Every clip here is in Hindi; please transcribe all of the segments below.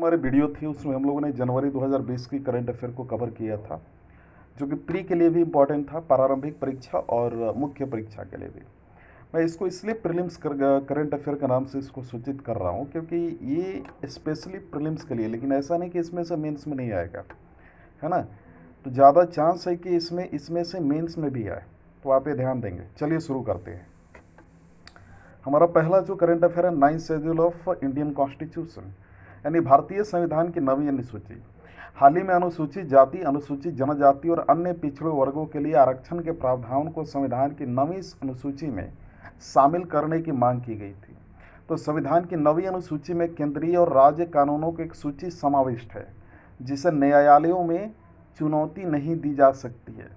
हमारी वीडियो थी उसमें हम लोगों ने जनवरी 2020 की करंट अफेयर को कवर किया था, जो कि प्री के लिए भी इम्पोर्टेंट था, प्रारंभिक परीक्षा और मुख्य परीक्षा के लिए भी। मैं इसको इसलिए प्रीलिम्स करंट अफेयर के नाम से इसको सूचित कर रहा हूँ क्योंकि ये स्पेशली प्रीलिम्स के लिए, लेकिन ऐसा नहीं कि इसमें से मेंस में नहीं आएगा, है ना। तो ज़्यादा चांस है कि इसमें इसमें से मेंस में भी आए, तो आप ये ध्यान देंगे। चलिए शुरू करते हैं। हमारा पहला जो करंट अफेयर है, 9 शेड्यूल ऑफ इंडियन कॉन्स्टिट्यूशन, यानी भारतीय संविधान की नवीं अनुसूची। हाल ही में अनुसूचित जाति, अनुसूचित जनजाति और अन्य पिछड़े वर्गों के लिए आरक्षण के प्रावधान को संविधान की नवीं अनुसूची में शामिल करने की मांग की गई थी। तो संविधान की नवीं अनुसूची में केंद्रीय और राज्य कानूनों की एक सूची समाविष्ट है, जिसे न्यायालयों में चुनौती नहीं दी जा सकती है।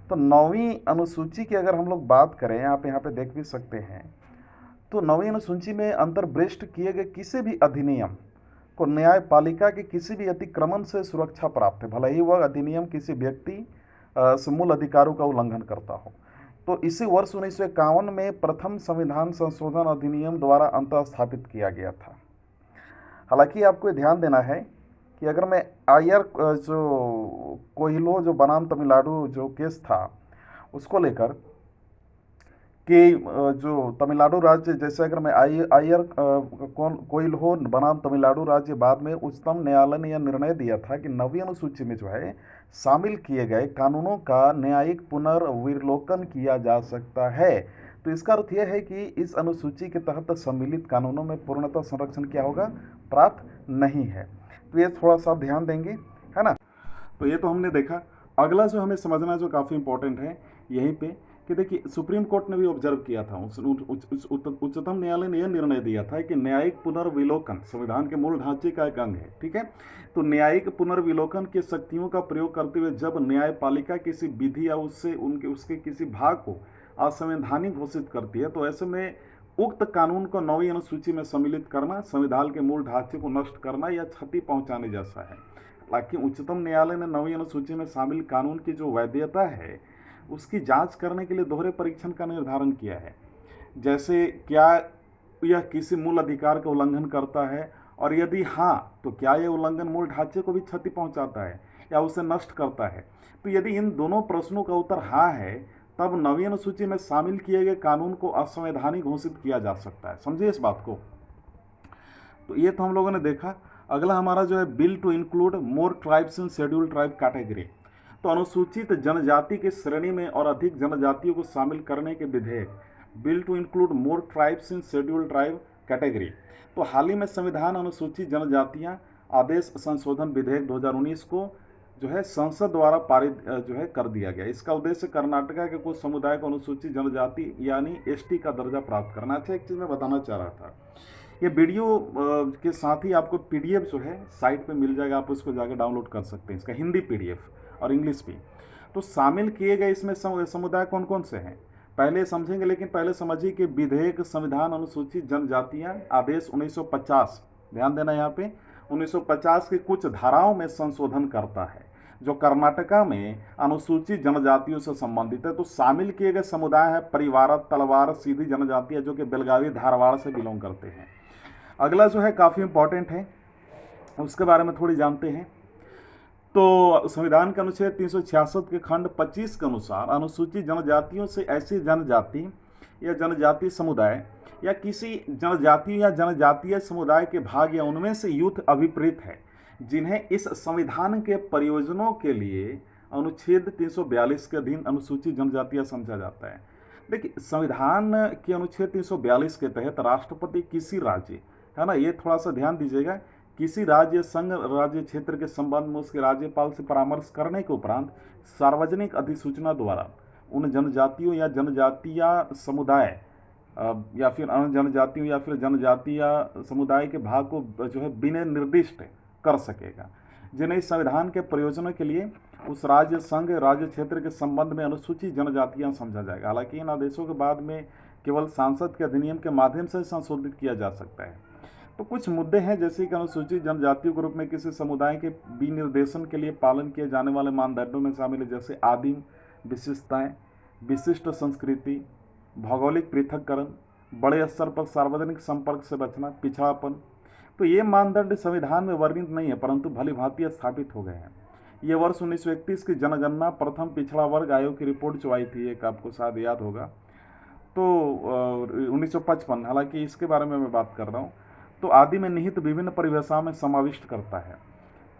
तो नवीं अनुसूची की अगर हम लोग बात करें, आप यहाँ पे देख भी सकते हैं, तो नवीं अनुसूची में अंतर्भुक्त किए गए किसी भी अधिनियम को न्यायपालिका के किसी भी अतिक्रमण से सुरक्षा प्राप्त है, भले ही वह अधिनियम किसी व्यक्ति से मूल अधिकारों का उल्लंघन करता हो। तो इसी वर्ष 1951 में प्रथम संविधान संशोधन अधिनियम द्वारा अंतः स्थापित किया गया था। हालांकि आपको ये ध्यान देना है कि अगर मैं आयर जो कोहिलो जो बनाम तमिलनाडु जो केस था उसको लेकर कि जो तमिलनाडु राज्य, जैसे अगर मैं आयर कोइलहो बनाम तमिलनाडु राज्य, बाद में उच्चतम न्यायालय ने यह निर्णय दिया था कि नवीं अनुसूची में जो है शामिल किए गए कानूनों का न्यायिक पुनर्विलोकन किया जा सकता है। तो इसका अर्थ यह है कि इस अनुसूची के तहत सम्मिलित कानूनों में पूर्णतः संरक्षण क्या होगा, प्राप्त नहीं है। तो ये थोड़ा सा ध्यान देंगे, है ना। तो ये तो हमने देखा। अगला जो हमें समझना जो काफ़ी इंपॉर्टेंट है यहीं पे, कि देखिए सुप्रीम कोर्ट ने भी ऑब्जर्व किया था, उच्चतम न्यायालय ने यह निर्णय दिया था कि न्यायिक पुनर्विलोकन संविधान के मूल ढांचे का एक अंग है। ठीक है, तो न्यायिक पुनर्विलोकन की शक्तियों का प्रयोग करते हुए जब न्यायपालिका किसी विधि या उसके किसी भाग को असंवैधानिक घोषित करती है, तो ऐसे में उक्त कानून को नवीं अनुसूची में सम्मिलित करना संविधान के मूल ढांचे को नष्ट करना या क्षति पहुंचाने जैसा है। हालांकि उच्चतम न्यायालय ने नवीं अनुसूची में शामिल कानून की जो वैधता है उसकी जांच करने के लिए दोहरे परीक्षण का निर्धारण किया है। जैसे क्या यह किसी मूल अधिकार का उल्लंघन करता है, और यदि हाँ तो क्या यह उल्लंघन मूल ढांचे को भी क्षति पहुंचाता है या उसे नष्ट करता है। तो यदि इन दोनों प्रश्नों का उत्तर हाँ है, तब नवीं अनुसूची में शामिल किए गए कानून को असंवैधानिक घोषित किया जा सकता है। समझिए इस बात को। तो ये तो हम लोगों ने देखा। अगला हमारा जो है, bill to include more tribes in schedule tribe category. तो अनुसूचित जनजाति की श्रेणी में और अधिक जनजातियों को शामिल करने के विधेयक, bill to include more tribes in schedule tribe category. तो हाल ही में संविधान अनुसूचित जनजातियां आदेश संशोधन विधेयक 2019 को जो है संसद द्वारा पारित जो है कर दिया गया। इसका उद्देश्य कर्नाटका के कुछ समुदाय को अनुसूचित जनजाति यानी एसटी का दर्जा प्राप्त करना। अच्छा, एक चीज़ मैं बताना चाह रहा था, ये वीडियो के साथ ही आपको पीडीएफ जो है साइट पे मिल जाएगा, आप उसको जाकर डाउनलोड कर सकते हैं, इसका हिंदी पीडीएफ और इंग्लिश भी। तो शामिल किए गए इसमें समुदाय कौन कौन से हैं पहले समझेंगे, लेकिन पहले समझिए कि विधेयक संविधान अनुसूचित जनजातियां आदेश 1950, ध्यान देना यहाँ पे, 1950 की कुछ धाराओं में संशोधन करता है जो कर्नाटका में अनुसूचित जनजातियों से संबंधित है। तो शामिल किए गए समुदाय है परिवार, तलवार, सीधी जनजातियां जो कि बेलगावी धारवाड़ से बिलोंग करते हैं। अगला जो है काफ़ी इंपॉर्टेंट है, उसके बारे में थोड़ी जानते हैं। तो संविधान के अनुच्छेद 366 के खंड 25 के अनुसार अनुसूचित जनजातियों से ऐसी जनजाति या जनजातीय समुदाय या किसी जनजाति या जनजातीय समुदाय के भाग या उनमें से यूथ अभिप्रेत है जिन्हें इस संविधान के प्रयोजनों के लिए अनुच्छेद 342 के अधीन अनुसूचित जनजातियां समझा जाता है। देखिए, संविधान के अनुच्छेद 342 के तहत राष्ट्रपति किसी राज्य, है ना, ये थोड़ा सा ध्यान दीजिएगा, किसी राज्य संघ राज्य क्षेत्र के संबंध में उसके राज्यपाल से परामर्श करने के उपरांत सार्वजनिक अधिसूचना द्वारा उन जनजातियों या जनजातीय समुदाय या फिर अन्य जनजातियों या फिर जनजातीय समुदाय के भाग को जो है बिना निर्दिष्ट कर सकेगा जिन्हें इस संविधान के प्रयोजनों के लिए उस राज्य संघ राज्य क्षेत्र के संबंध में अनुसूचित जनजातियां समझा जाएगा। हालांकि इन आदेशों के बाद में केवल सांसद के अधिनियम के माध्यम से संशोधित किया जा सकता है। तो कुछ मुद्दे हैं, जैसे कि अनुसूचित जनजातियों के रूप में किसी समुदाय के विनिर्देशन के लिए पालन किए जाने वाले मानदंडों में शामिल है जैसे आदिम विशिष्टताएं, विशिष्ट संस्कृति, भौगोलिक पृथक्करण, बड़े स्तर पर सार्वजनिक संपर्क से बचना, पिछड़ापन। तो ये मानदंड संविधान में वर्णित नहीं है, परंतु भली भांति स्थापित हो गए हैं। ये वर्ष 1931 की जनगणना प्रथम पिछड़ा वर्ग आयोग की रिपोर्ट जो आई थी, एक आपको शायद याद होगा, तो 1955, हालांकि इसके बारे में मैं बात कर रहा हूँ, तो आदि में निहित विभिन्न परिभाषाओं में समाविष्ट करता है।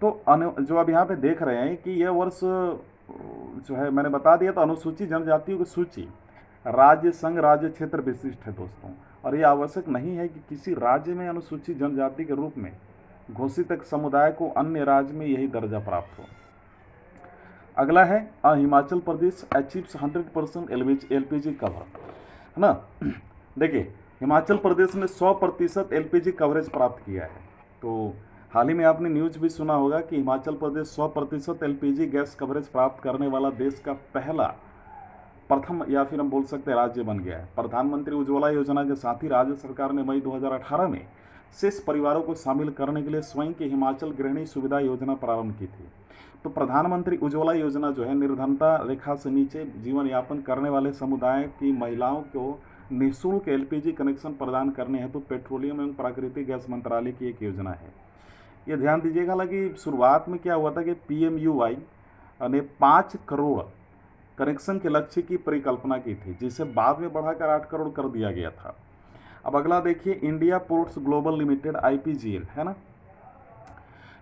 तो जो अब यहाँ पे देख रहे हैं कि यह वर्ष जो है मैंने बता दिया, तो अनुसूचित जनजातियों की सूची राज्य संघ राज्य क्षेत्र विशिष्ट है दोस्तों, और ये आवश्यक नहीं है कि किसी राज्य में अनुसूचित जनजाति के रूप में घोषित एक समुदाय को अन्य राज्य में यही दर्जा प्राप्त हो। अगला है Himachal Pradesh achieves 100% LPG cover, है ना। देखिए, हिमाचल प्रदेश ने 100% एलपीजी कवरेज प्राप्त किया है। तो हाल ही में आपने न्यूज भी सुना होगा कि Himachal Pradesh 100% LPG gas coverage प्राप्त करने वाला देश का पहला, प्रथम या फिर हम बोल सकते हैं राज्य बन गया है। प्रधानमंत्री उज्ज्वला योजना के साथ ही राज्य सरकार ने मई 2018 में शेष परिवारों को शामिल करने के लिए स्वयं की हिमाचल गृहिणी सुविधा योजना प्रारंभ की थी। तो प्रधानमंत्री उज्ज्वला योजना जो है निर्धनता रेखा से नीचे जीवन यापन करने वाले समुदाय की महिलाओं को निःशुल्क एलपीजी कनेक्शन प्रदान करने हेतु पेट्रोलियम एवं प्राकृतिक गैस मंत्रालय की एक योजना है। ये ध्यान दीजिएगा, हालांकि शुरुआत में क्या हुआ था कि पीएमयूवाई ने 5 करोड़ कनेक्शन के लक्ष्य की परिकल्पना की थी, जिसे बाद में बढ़ाकर 8 करोड़ कर दिया गया था। अब अगला देखिए, India ports global limited IPGL, है ना।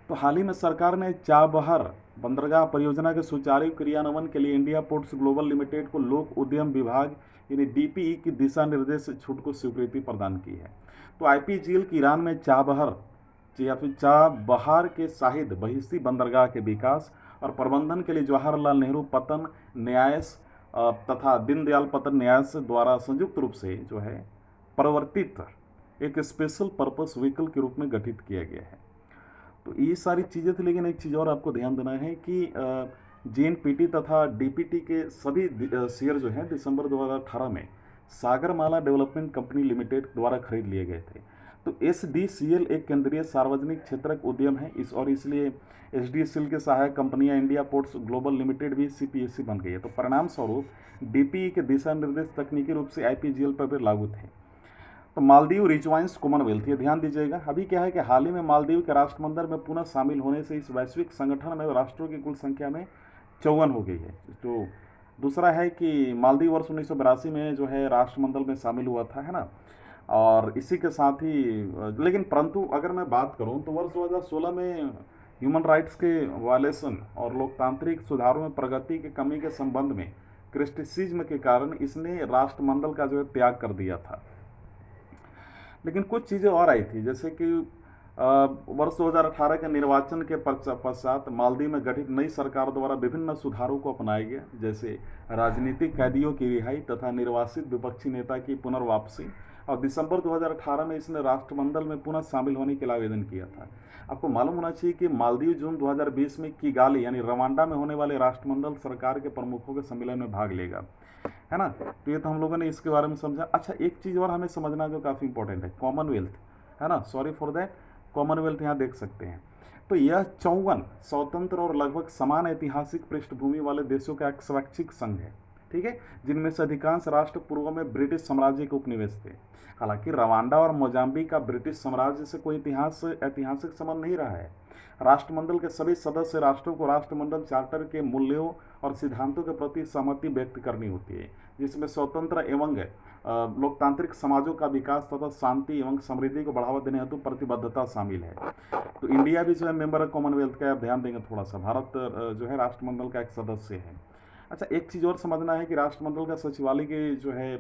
तो हाल ही में सरकार ने चाबहार बंदरगाह परियोजना के सुचारू क्रियान्वयन के लिए इंडिया पोर्ट्स ग्लोबल लिमिटेड को लोक उद्यम विभाग यानी डीपीई की दिशा निर्देश छूट को स्वीकृति प्रदान की है। तो आईपीजीएल की ईरान में चाबहार या फिर चाबहार के शाहिद बहिस्ती बंदरगाह के विकास और प्रबंधन के लिए जवाहरलाल नेहरू पतन न्यास तथा दीनदयाल पतन न्यास द्वारा संयुक्त रूप से जो है परिवर्तित एक स्पेशल पर्पस व्हीकल के रूप में गठित किया गया है। तो ये सारी चीज़ें थी, लेकिन एक चीज़ और आपको ध्यान देना है कि जेएनपीटी तथा डीपीटी के सभी शेयर जो हैं दिसंबर 2018 में सागरमाला डेवलपमेंट कंपनी लिमिटेड द्वारा खरीद लिए गए थे। तो एसडीसीएल एक केंद्रीय सार्वजनिक क्षेत्रक उद्यम है और इसलिए एसडीसीएल के सहायक कंपनियां इंडिया पोर्ट्स ग्लोबल लिमिटेड भी सीपीएससी बन गई है। तो परिणाम स्वरूप डीपीई के दिशा निर्देश तकनीकी रूप से आईपीजीएल पर भी लागू थे। तो मालदीव रिजॉइंस कॉमनवेल्थ, ये ध्यान दीजिएगा। अभी क्या है कि हाल ही में मालदीव के राष्ट्रमंडल में पुनः शामिल होने से इस वैश्विक संगठन में राष्ट्रों की कुल संख्या में 54 हो गई है। तो दूसरा है कि मालदीव वर्ष 1982 में जो है राष्ट्रमंडल में शामिल हुआ था, है ना। और इसी के साथ ही लेकिन परंतु अगर मैं बात करूं तो वर्ष 2016 में ह्यूमन राइट्स के वायलेशन और लोकतांत्रिक सुधारों में प्रगति की कमी के संबंध में क्रिटिसिज्म के कारण इसने राष्ट्रमंडल का जो है त्याग कर दिया था। लेकिन कुछ चीज़ें और आई थी, जैसे कि वर्ष 2018 के निर्वाचन के पश्चात मालदीव में गठित नई सरकार द्वारा विभिन्न सुधारों को अपनाया गया, जैसे राजनीतिक कैदियों की रिहाई तथा निर्वासित विपक्षी नेता की पुनर्वापसी। और दिसंबर 2018 में इसने राष्ट्रमंडल में पुनः शामिल होने के लिए आवेदन किया था। आपको मालूम होना चाहिए कि मालदीव जून 2020 में किगाली यानी रवांडा में होने वाले राष्ट्रमंडल सरकार के प्रमुखों के सम्मेलन में भाग लेगा, है ना। तो ये तो हम लोगों ने इसके बारे में समझा। अच्छा, एक चीज़ और हमें समझना जो काफ़ी इंपॉर्टेंट है, कॉमनवेल्थ, है ना। सॉरी फॉर दैट, कॉमनवेल्थ यहाँ देख सकते हैं। तो यह 54 स्वतंत्र और लगभग समान ऐतिहासिक पृष्ठभूमि वाले देशों का एक स्वैच्छिक संघ है, ठीक है, जिनमें से अधिकांश राष्ट्र पूर्व में ब्रिटिश साम्राज्य के उपनिवेश थे। हालांकि रवांडा और मोजाम्बिक का ब्रिटिश साम्राज्य से कोई ऐतिहासिक संबंध नहीं रहा है। राष्ट्रमंडल के सभी सदस्य राष्ट्रों को राष्ट्रमंडल चार्टर के मूल्यों और सिद्धांतों के प्रति सहमति व्यक्त करनी होती है, जिसमें स्वतंत्र एवं लोकतांत्रिक समाजों का विकास तथा शांति एवं समृद्धि को बढ़ावा देने हेतु प्रतिबद्धता शामिल है। तो इंडिया भी जो है मेंबर ऑफ कॉमनवेल्थ का, आप ध्यान देंगे थोड़ा सा, भारत जो है राष्ट्रमंडल का एक सदस्य है। अच्छा, एक चीज़ और समझना है कि राष्ट्रमंडल का सचिवालय की जो है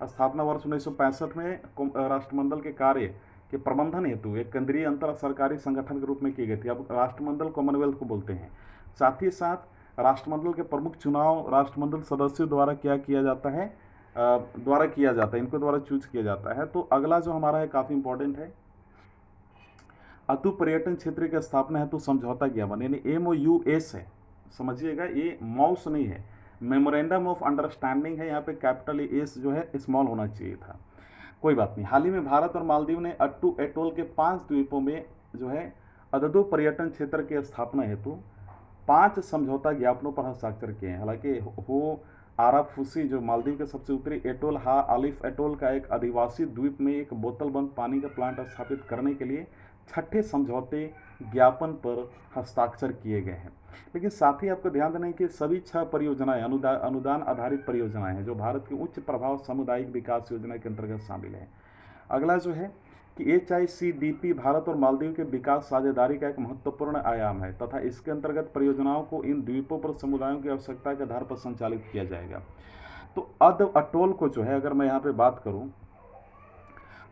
स्थापना वर्ष 1965 में राष्ट्रमंडल के कार्य के प्रबंधन हेतु एक केंद्रीय अंतर सरकारी संगठन के रूप में की गई थी। अब राष्ट्रमंडल कॉमनवेल्थ को बोलते हैं। साथ ही साथ राष्ट्रमंडल के प्रमुख चुनाव राष्ट्रमंडल सदस्यों द्वारा किया जाता है, इनको द्वारा चूज किया जाता है। तो अगला जो हमारा है काफ़ी इंपॉर्टेंट है, अतु पर्यटन क्षेत्र की स्थापना हेतु समझौता ज्ञापन यानी MOUS है, समझिएगा, ये माउस नहीं है, मेमोरेंडम ऑफ अंडरस्टैंडिंग है। यहाँ पे कैपिटल एस जो है स्मॉल होना चाहिए था, कोई बात नहीं। हाल ही में भारत और मालदीव ने अट्टू एटोल के 5 द्वीपों में जो है अददू पर्यटन क्षेत्र की स्थापना हेतु 5 समझौता ज्ञापनों पर हस्ताक्षर किए हैं। हालांकि हो आराफुसी जो मालदीव के सबसे उत्तरी एटोल आलिफ एटोल का एक आदिवासी द्वीप में एक बोतल बंद पानी का प्लांट स्थापित करने के लिए छठे समझौते ज्ञापन पर हस्ताक्षर किए गए हैं। लेकिन साथ ही आपको ध्यान देना है कि सभी 6 परियोजनाएं अनुदान आधारित परियोजनाएं हैं जो भारत की उच्च प्रभाव सामुदायिक विकास योजना के अंतर्गत शामिल है। अगला जो है कि HICDP भारत और मालदीव के विकास साझेदारी का एक महत्वपूर्ण आयाम है तथा इसके अंतर्गत परियोजनाओं को इन द्वीपों पर समुदायों की आवश्यकता के आधार पर संचालित किया जाएगा। तो अद अटोल को जो है, अगर मैं यहाँ पे बात करूँ,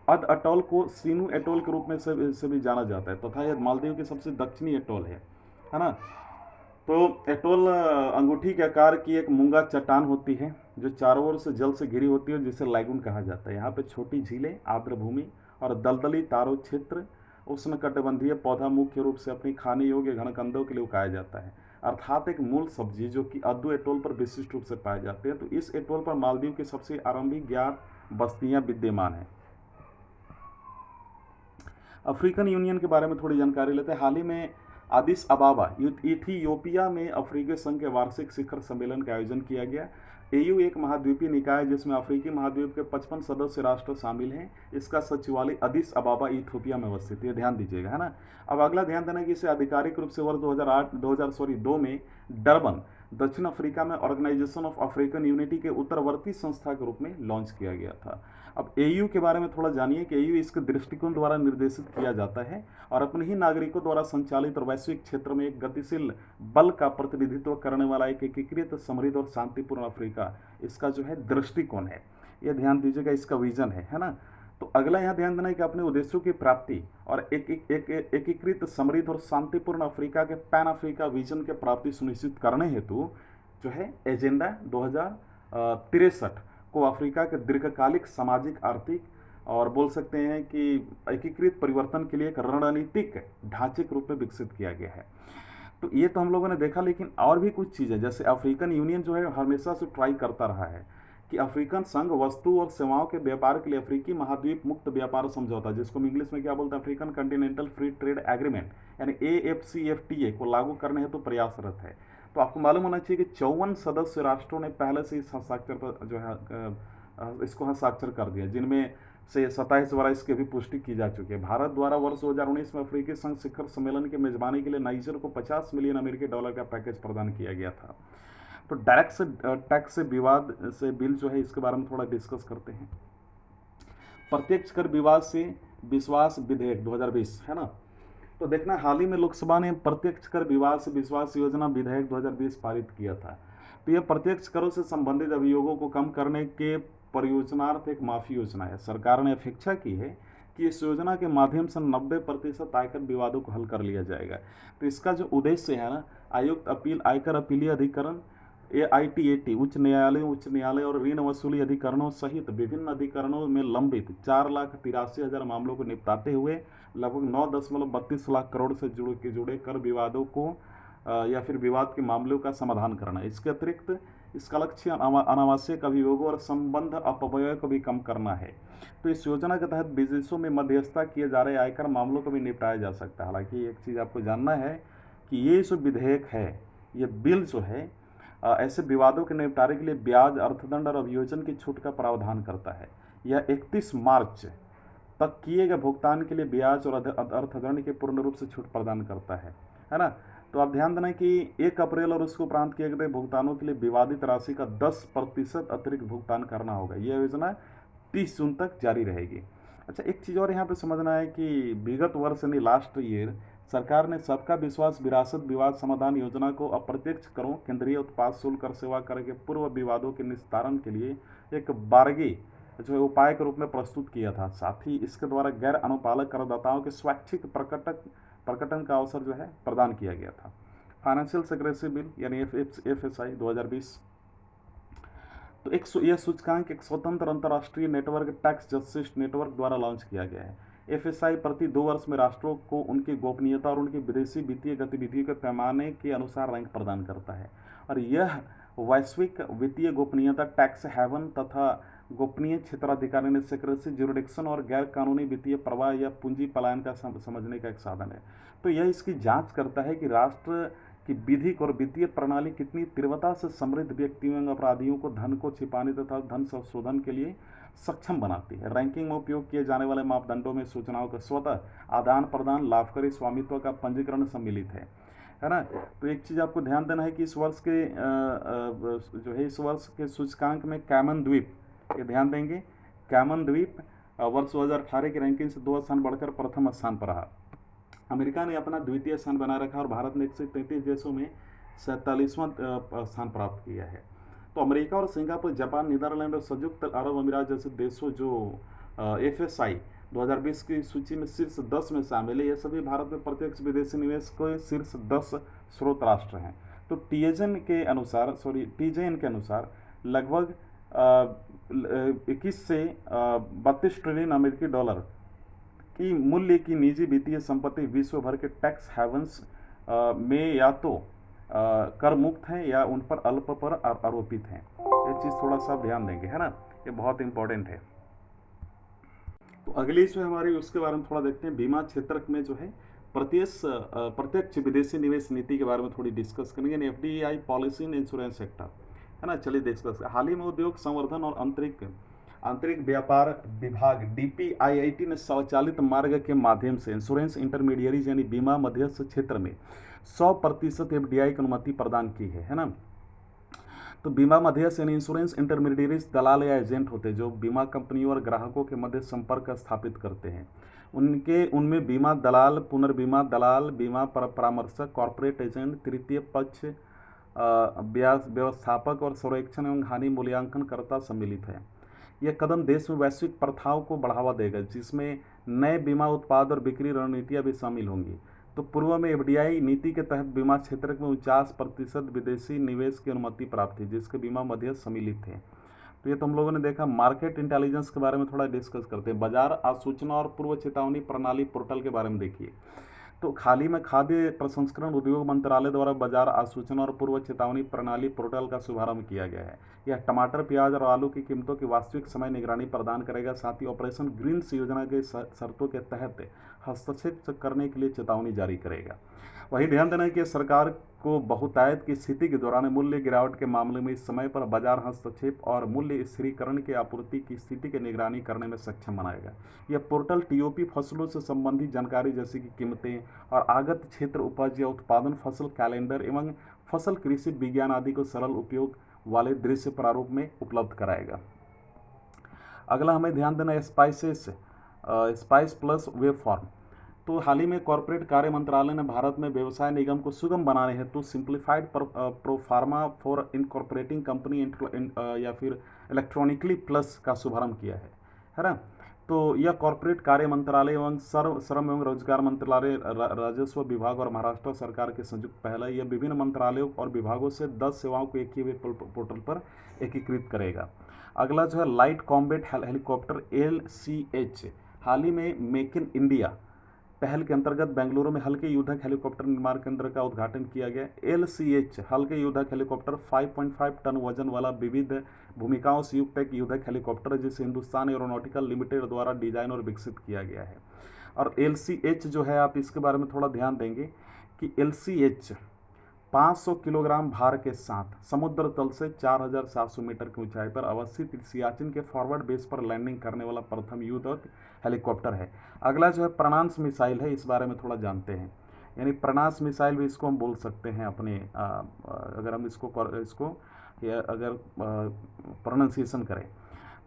अद अटोल को सीनू एटोल के रूप में से भी जाना जाता है तथा यह मालदीव की सबसे दक्षिणी एटोल है ना। तो एटोल अंगूठी के आकार की एक मूंगा चट्टान होती है जो चारों ओर से जल से घिरी होती है, जिसे लैगून कहा जाता है। यहाँ पे छोटी झीलें, आर्द्र भूमि और दलदली तारो क्षेत्र, उष्णकटिबंधीय पौधा मुख्य रूप से अपनी खाने योग्य घनकंदों के लिए उगाया जाता है, अर्थात एक मूल सब्जी जो कि अद्दू एटोल पर विशिष्ट रूप से पाए जाते हैं। तो इस एटोल पर मालदीव की सबसे आरंभिक ज्ञात बस्तियां विद्यमान हैं। अफ्रीकन यूनियन के बारे में थोड़ी जानकारी लेते हैं। हाल ही में आदिस अबाबा इथियोपिया में अफ्रीकी संघ के वार्षिक शिखर सम्मेलन का आयोजन किया गया। AU एक महाद्वीपीय निकाय है जिसमें अफ्रीकी महाद्वीप के 55 सदस्य राष्ट्र शामिल हैं। इसका सचिवालय अदिस अबाबा इथियोपिया में अवस्थित है, ध्यान दीजिएगा, है ना। अब अगला ध्यान देना कि इसे आधिकारिक रूप से वर्ष 2 में डरबन, दक्षिण अफ्रीका में ऑर्गेनाइजेशन ऑफ अफ्रीकन यूनिटी के उत्तरवर्ती संस्था के रूप में लॉन्च किया गया था। अब AU के बारे में थोड़ा जानिए कि AU इसके दृष्टिकोण द्वारा निर्देशित किया जाता है और अपने ही नागरिकों द्वारा संचालित और वैश्विक क्षेत्र में एक गतिशील बल का प्रतिनिधित्व करने वाला एक एकीकृत, समृद्ध और शांतिपूर्ण अफ्रीका, इसका जो है दृष्टिकोण है। यह ध्यान दीजिएगा, इसका विजन है ना। तो अगला यहाँ ध्यान देना है कि अपने उद्देश्यों की प्राप्ति और एकीकृत, समृद्ध और शांतिपूर्ण अफ्रीका के पैन अफ्रीका विजन के प्राप्ति सुनिश्चित करने हेतु जो है एजेंडा 2063 को अफ्रीका के दीर्घकालिक सामाजिक, आर्थिक और बोल सकते हैं कि एकीकृत परिवर्तन के लिए एक रणनीतिक ढांचे के रूप में विकसित किया गया है। तो ये तो हम लोगों ने देखा, लेकिन और भी कुछ चीज़ें, जैसे अफ्रीकन यूनियन जो है हमेशा से ट्राई करता रहा है कि अफ्रीकन संघ वस्तु और सेवाओं के व्यापार के लिए अफ्रीकी महाद्वीप मुक्त व्यापार समझौता, जिसको हम इंग्लिश में क्या बोलते हैं, African continental free trade agreement यानी AFCFTA को लागू करने हेतु प्रयासरत है। तो आपको मालूम होना चाहिए कि 54 सदस्य राष्ट्रों ने पहले से इस हस्ताक्षर पर जो है इसको हस्ताक्षर कर दिया, जिनमें से 27 द्वारा इसकी भी पुष्टि की जा चुकी है। भारत द्वारा वर्ष 2019 में अफ्रीकी संघ शिखर सम्मेलन की मेजबानी के लिए नाइजर को $50 मिलियन अमेरिकी डॉलर का पैकेज प्रदान किया गया था। तो डायरेक्ट से टैक्स से विवाद से बिल जो है, इसके बारे में थोड़ा डिस्कस करते हैं। प्रत्यक्ष कर विवाद से विश्वास विधेयक 2020, है ना। तो देखना, हाल ही में लोकसभा ने प्रत्यक्ष कर विवाद से विश्वास योजना विधेयक 2020 पारित किया था। तो यह प्रत्यक्ष करों से संबंधित अभियोगों को कम करने के परियोजनार्थ एक माफी योजना है। सरकार ने अपेक्षा की है कि इस योजना के माध्यम से 90% आयकर विवादों को हल कर लिया जाएगा। तो इसका जो उद्देश्य है ना, आयुक्त अपील, आयकर अपीलीय अधिकरण, AITAT उच्च न्यायालय और ऋण वसूली अधिकरणों सहित विभिन्न अधिकरणों में लंबित 4,83,000 मामलों को निपटाते हुए लगभग 9.32 लाख करोड़ से जुड़े कर विवादों को या फिर विवाद के मामलों का समाधान करना। इसके अतिरिक्त इसका लक्ष्य अनावश्यक अभियोगों और संबंध अपव्यय को भी कम करना है। तो इस योजना के तहत विदेशों में मध्यस्थता किए जा रहे आयकर मामलों को भी निपटाया जा सकता है। हालांकि एक चीज़ आपको जानना है कि ये जो विधेयक है, ये बिल जो है ऐसे विवादों के निपटारे के लिए ब्याज, अर्थदंड और अभियोजन की छूट का प्रावधान करता है। यह 31 मार्च तक किए गए भुगतान के लिए ब्याज और अर्थदंड के पूर्ण रूप से छूट प्रदान करता है ना। तो आप ध्यान देना कि 1 अप्रैल और उसके उपरांत किए गए भुगतानों के लिए विवादित राशि का 10% अतिरिक्त भुगतान करना होगा। यह योजना 30 जून तक जारी रहेगी। अच्छा, एक चीज़ और यहाँ पे समझना है कि विगत वर्ष यानी लास्ट ईयर सरकार ने सबका विश्वास विरासत विवाद समाधान योजना को अप्रत्यक्ष करों, केंद्रीय उत्पाद शुल्क और सेवा कर के पूर्व विवादों के निस्तारण के लिए एक बारगी जो है उपाय के रूप में प्रस्तुत किया था। साथ ही इसके द्वारा गैर अनुपालक करदाताओं के स्वैच्छिक प्रकटन का अवसर जो है प्रदान किया गया था। फाइनेंशियल सेक्रेसी बिल यानी FSI 2020। तो यह सूचकांक एक स्वतंत्र अंतर्राष्ट्रीय नेटवर्क टैक्स जस्टिस नेटवर्क द्वारा लॉन्च किया गया है। FSI प्रति 2 वर्ष में राष्ट्रों को उनकी गोपनीयता और उनकी विदेशी वित्तीय गतिविधियों के पैमाने के अनुसार रैंक प्रदान करता है और यह वैश्विक वित्तीय गोपनीयता, टैक्स हेवन तथा गोपनीय क्षेत्राधिकारी ने सेक्रेसी ज्यूरिडिक्शन और गैर कानूनी वित्तीय प्रवाह या पूंजी पलायन का समझने का एक साधन है। तो यह इसकी जांच करता है कि राष्ट्र की विधिक और वित्तीय प्रणाली कितनी तीव्रता से समृद्ध व्यक्तियों एवं अपराधियों को धन को छिपाने तथा धन संशोधन के लिए सक्षम बनाती है। रैंकिंग में उपयोग किए जाने वाले मापदंडों में सूचनाओं का स्वतः आदान प्रदान, लाभकारी स्वामित्व का पंजीकरण सम्मिलित है ना। तो एक चीज़ आपको ध्यान देना है कि इस वर्ष के जो है इस वर्ष के सूचकांक में कैमन द्वीप, ये ध्यान देंगे, कैमन द्वीप वर्ष 2018 की रैंकिंग से 2 स्थान बढ़कर प्रथम स्थान पर रहा। अमेरिका ने अपना द्वितीय स्थान बनाए रखा और भारत ने 133 देशों में 47वां स्थान प्राप्त किया है। तो अमेरिका और सिंगापुर, जापान, नीदरलैंड और संयुक्त अरब अमीरात जैसे देशों जो FSI 2020 की सूची में शीर्ष 10 में शामिल है, ये सभी भारत में प्रत्यक्ष विदेशी निवेश के शीर्ष 10 स्रोत राष्ट्र हैं। तो टीजेन के अनुसार लगभग 21 से 32 ट्रिलियन अमेरिकी डॉलर की मूल्य की निजी वित्तीय संपत्ति विश्व भर के टैक्स हेवंस में या तो कर मुक्त हैं या उन पर अल्प पर आरोपित हैं। ये चीज़ थोड़ा सा ध्यान देंगे, है ना, ये बहुत इंपॉर्टेंट है। तो अगली जो हमारी उसके बारे में थोड़ा देखते हैं। बीमा क्षेत्र में जो है प्रत्यक्ष विदेशी निवेश नीति के बारे में थोड़ी डिस्कस करेंगे, यानी FDI policy in insurance sector, है ना। चलिए डिस्कस। हाल ही में उद्योग संवर्धन और आंतरिक व्यापार विभाग DPIIT ने स्वचालित मार्ग के माध्यम से इंश्योरेंस इंटरमीडियरीज यानी बीमा मध्यस्थ क्षेत्र में 100% FDI की अनुमति प्रदान की है ना। तो बीमा मध्यस्थ यानी इंश्योरेंस इंटरमीडियरीज दलाल या एजेंट होते हैं जो बीमा कंपनियों और ग्राहकों के मध्य संपर्क स्थापित करते हैं। उनमें बीमा दलाल, पुनर्बीमा दलाल, बीमा परामर्शक, कॉर्पोरेट एजेंट, तृतीय पक्ष व्यवस्थापक और सर्वेक्षण एवं हानि मूल्यांकनकर्ता सम्मिलित है। यह कदम देश में वैश्विक प्रथाओं को बढ़ावा देगा, जिसमें नए बीमा उत्पाद और बिक्री रणनीतियां भी शामिल होंगी। तो पूर्व में FDI नीति के तहत बीमा क्षेत्र में 49% विदेशी निवेश की अनुमति प्राप्त थी, जिसके बीमा मध्यस्थ सम्मिलित थे। तो ये तो हम लोगों ने देखा। मार्केट इंटेलिजेंस के बारे में थोड़ा डिस्कस करते हैं। बाजार आसूचना और पूर्व चेतावनी प्रणाली पोर्टल के बारे में देखिए। तो हाल ही में खाद्य प्रसंस्करण उद्योग मंत्रालय द्वारा बाजार आसूचना और पूर्व चेतावनी प्रणाली पोर्टल का शुभारंभ किया गया है। यह टमाटर, प्याज और आलू की कीमतों की वास्तविक समय निगरानी प्रदान करेगा, साथ ही ऑपरेशन ग्रीन्स योजना के शर्तों के तहत हस्तक्षेप करने के लिए चेतावनी जारी करेगा। वही ध्यान देना है कि सरकार को बहुतायत की स्थिति के दौरान मूल्य गिरावट के मामले में इस समय पर बाजार हस्तक्षेप और मूल्य स्थिरीकरण की आपूर्ति की स्थिति की निगरानी करने में सक्षम बनाएगा। यह पोर्टल TOP फसलों से संबंधित जानकारी जैसे कि कीमतें और आगत क्षेत्र, उपज या उत्पादन, फसल कैलेंडर एवं फसल कृषि विज्ञान आदि को सरल उपयोग वाले दृश्य प्रारूप में उपलब्ध कराएगा। अगला हमें ध्यान देना स्पाइस प्लस वेब फॉर्म। तो हाल ही में कॉर्पोरेट कार्य मंत्रालय ने भारत में व्यवसाय निगम को सुगम बनाने हेतु simplified proforma for incorporating company या फिर इलेक्ट्रॉनिकली प्लस का शुभारंभ किया है ना। तो यह कॉर्पोरेट कार्य मंत्रालय एवं श्रम एवं रोजगार मंत्रालय, राजस्व विभाग और महाराष्ट्र सरकार के संयुक्त पहल है। यह विभिन्न मंत्रालयों और विभागों से 10 सेवाओं को एक ही वेब पोर्टल पर एकीकृत करेगा। अगला जो है लाइट कॉम्बैट हेलीकॉप्टर LCH। हाल ही में मेक इन इंडिया पहल के अंतर्गत बेंगलुरु में हल्के युद्धक हेलीकॉप्टर निर्माण केंद्र का उद्घाटन किया गया। LCH हल्के युद्धक हेलीकॉप्टर 5.5 टन वजन वाला विविध भूमिकाओं से युक्त एक युद्धक हेलीकॉप्टर है, जिसे हिंदुस्तान एरोनॉटिकल लिमिटेड द्वारा डिजाइन और विकसित किया गया है। और LCH जो है, आप इसके बारे में थोड़ा ध्यान देंगे कि LCH 500 किलोग्राम भार के साथ समुद्र तल से 4700 मीटर की ऊंचाई पर अवस्थित सियाचिन के फॉरवर्ड बेस पर लैंडिंग करने वाला प्रथम युद्धक हेलीकॉप्टर है। अगला जो है प्रणांस मिसाइल है, इस बारे में थोड़ा जानते हैं। यानी प्रणांस मिसाइल भी इसको हम बोल सकते हैं अपने अगर हम इसको अगर प्रोनाउंसिएशन करें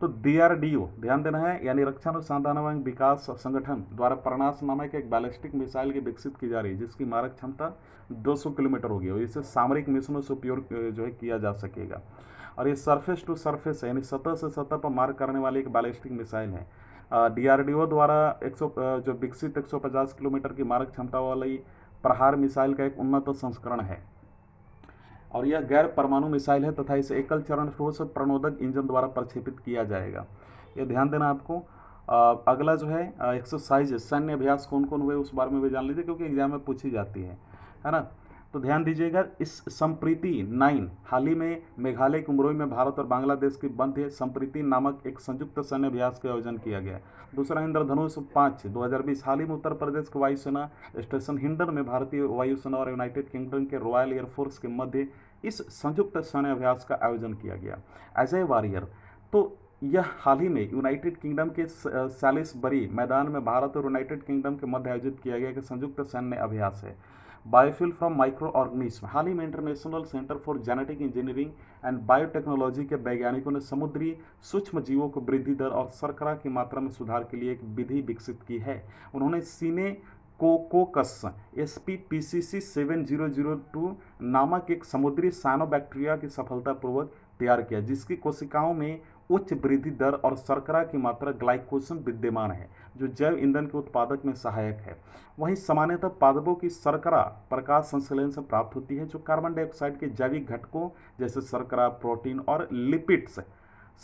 तो DRDO ध्यान देना है, यानी रक्षा अनुसंधान एवं विकास संगठन द्वारा प्रणास नामक एक बैलिस्टिक मिसाइल की विकसित की जा रही है, जिसकी मारक क्षमता 200 किलोमीटर होगी और इसे सामरिक मिशनों से उपयोग जो है किया जा सकेगा। और ये सरफेस टू सरफेस है, यानी सतह से सतह पर मार करने वाली एक बैलिस्टिक मिसाइल है। DRDO द्वारा जो विकसित 150 किलोमीटर की मारक क्षमता वाली प्रहार मिसाइल का एक उन्नत संस्करण है और यह गैर परमाणु मिसाइल है तथा इसे एकल चरण ठोस प्रणोदक इंजन द्वारा प्रक्षेपित किया जाएगा। ये ध्यान देना आपको। अगला जो है एक्सरसाइज सैन्य अभ्यास कौन कौन हुए उस बारे में भी जान लीजिए, क्योंकि एग्जाम में पूछी जाती है ना। तो ध्यान दीजिएगा, इस संप्रीति 9 हाल ही में मेघालय के उमरोई में भारत और बांग्लादेश की मध्य संप्रीति नामक एक संयुक्त सैन्य अभ्यास का आयोजन किया गया। दूसरा इंद्रधनुष 5 2020 हाल ही में उत्तर प्रदेश के वायुसेना स्टेशन हिंडन में भारतीय वायुसेना और यूनाइटेड किंगडम के रॉयल एयरफोर्स के मध्य इस संयुक्त सैन्य अभ्यास का आयोजन किया गया। अजय वॉरियर, तो यह हाल ही में यूनाइटेड किंगडम के सैलिसबरी मैदान में भारत और यूनाइटेड किंगडम के मध्य आयोजित किया गया एक संयुक्त सैन्य अभ्यास है। Biofuel from micro organism. हाल ही में international centre for genetic engineering and biotechnology के वैज्ञानिकों ने समुद्री सूक्ष्म जीवों को वृद्धि दर और शर्करा की मात्रा में सुधार के लिए एक विधि विकसित की है। उन्होंने सीने कोकोकस SPPCC 7002 नामक एक समुद्री साइनोबैक्टीरिया की सफलतापूर्वक तैयार किया, जिसकी कोशिकाओं में उच्च वृद्धि दर और शर्करा की मात्रा ग्लाइकोजन विद्यमान है, जो जैव ईंधन के उत्पादक में सहायक है। वहीं सामान्यतः पादपों की शर्करा प्रकाश संश्लेषण से प्राप्त होती है, जो कार्बन डाइऑक्साइड के जैविक घटकों जैसे शर्करा, प्रोटीन और लिपिड्स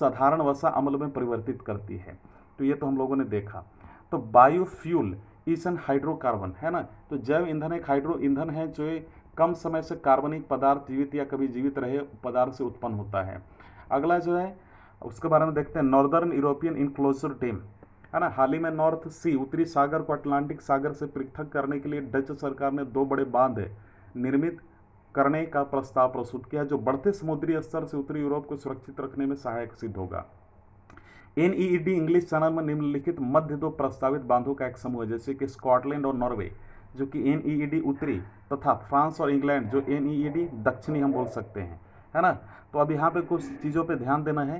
साधारण वसा अम्ल में परिवर्तित करती है। तो ये तो हम लोगों ने देखा। तो बायोफ्यूल इज एन हाइड्रोकार्बन, है ना। तो जैव ईंधन एक हाइड्रो ईंधन है जो कम समय से कार्बनिक पदार्थ जीवित या कभी जीवित रहे पदार्थ से उत्पन्न होता है। अगला जो है उसके बारे में देखते हैं, नॉर्दर्न यूरोपियन इनक्लोजर डैम, है ना। हाल ही में नॉर्थ सी उत्तरी सागर को अटलांटिक सागर से पृथक करने के लिए डच सरकार ने 2 बड़े बांध निर्मित करने का प्रस्ताव प्रस्तुत किया, जो बढ़ते समुद्री स्तर से उत्तरी यूरोप को सुरक्षित रखने में सहायक सिद्ध होगा। NEED इंग्लिश चैनल में निम्नलिखित मध्य 2 प्रस्तावित बांधों का एक समूह है, जैसे कि स्कॉटलैंड और नॉर्वे जो कि NEED उत्तरी, तथा फ्रांस और इंग्लैंड जो NEED दक्षिणी हम बोल सकते हैं, है ना। तो अब यहाँ पे कुछ चीज़ों पे ध्यान देना है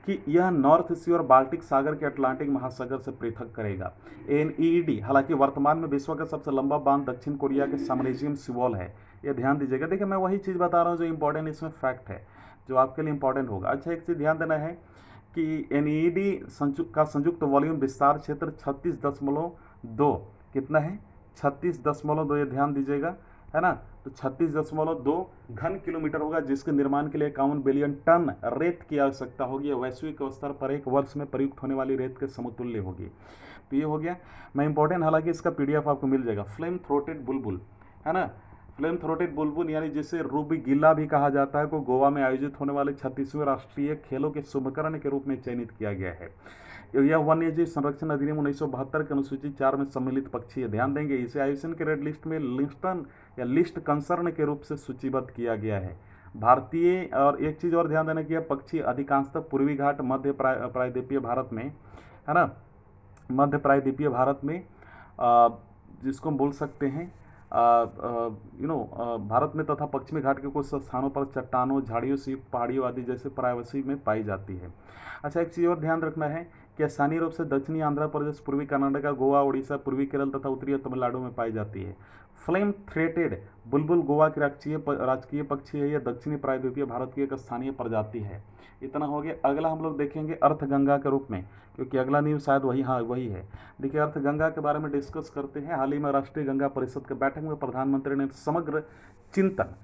कि यह नॉर्थ सी और बाल्टिक सागर के अटलांटिक महासागर से पृथक करेगा। NEED हालांकि वर्तमान में विश्व का सबसे लंबा बांध दक्षिण कोरिया के साम्राज्यम सिवोल है, यह ध्यान दीजिएगा। देखिए मैं वही चीज़ बता रहा हूँ जो इंपॉर्टेंट इसमें फैक्ट है, जो आपके लिए इंपॉर्टेंट होगा। अच्छा, एक चीज़ ध्यान देना है कि NEED का संयुक्त वॉल्यूम विस्तार क्षेत्र 36.2 कितना है, 36.2, ये ध्यान दीजिएगा, है ना। तो 36.2 घन किलोमीटर होगा, जिसके निर्माण के लिए 51 बिलियन टन रेत की आवश्यकता होगी। वैश्विक स्तर पर एक वर्ष में प्रयुक्त होने वाली रेत के समतुल्य होगी। तो ये हो गया मैं इंपॉर्टेंट, हालांकि इसका PDF आपको मिल जाएगा। फ्लेम थ्रोटेड बुलबुल, है ना। फ्लेम थ्रोटेड बुलबुल यानी जिसे रूबी गिल्ला भी कहा जाता है, को गोवा में आयोजित होने वाले 36वें राष्ट्रीय खेलों के शुभकरण के रूप में चयनित किया गया है। यह वन्यजीव संरक्षण अधिनियम 1972 के अनुसूची 4 में सम्मिलित पक्षी है। ध्यान देंगे इसे आईयूसीएन के रेड लिस्ट में लिस्टन या लिस्ट कंसर्न के रूप से सूचीबद्ध किया गया है। भारतीय, और एक चीज़ और ध्यान देना कि यह पक्षी अधिकांशतः पूर्वी घाट मध्य प्रायद्वीपीय भारत में, है ना, मध्य प्रायद्वीपीय भारत में जिसको हम बोल सकते हैं भारत में तथा पश्चिमी घाट के कुछ स्थानों पर चट्टानों, झाड़ियों से युक्त पहाड़ियों आदि जैसे प्रायवासी में पाई जाती है। अच्छा, एक चीज़ और ध्यान रखना है कि स्थानीय रूप से दक्षिणी आंध्र प्रदेश, पूर्वी कर्नाटक, गोवा, उड़ीसा, पूर्वी केरल तथा उत्तरी तमिलनाडु में पाई जाती है। फ्लेम थ्रेटेड बुलबुल गोवा की राजकीय पक्षी है। यह दक्षिणी प्रायद्वीपीय भारत की एक स्थानीय प्रजाति है। इतना हो गया। अगला हम लोग देखेंगे अर्थगंगा के रूप में, क्योंकि अगला न्यूज़ शायद वही है। देखिए अर्थगंगा के बारे में डिस्कस करते हैं। हाल ही में राष्ट्रीय गंगा परिषद के बैठक में प्रधानमंत्री ने समग्र चिंतन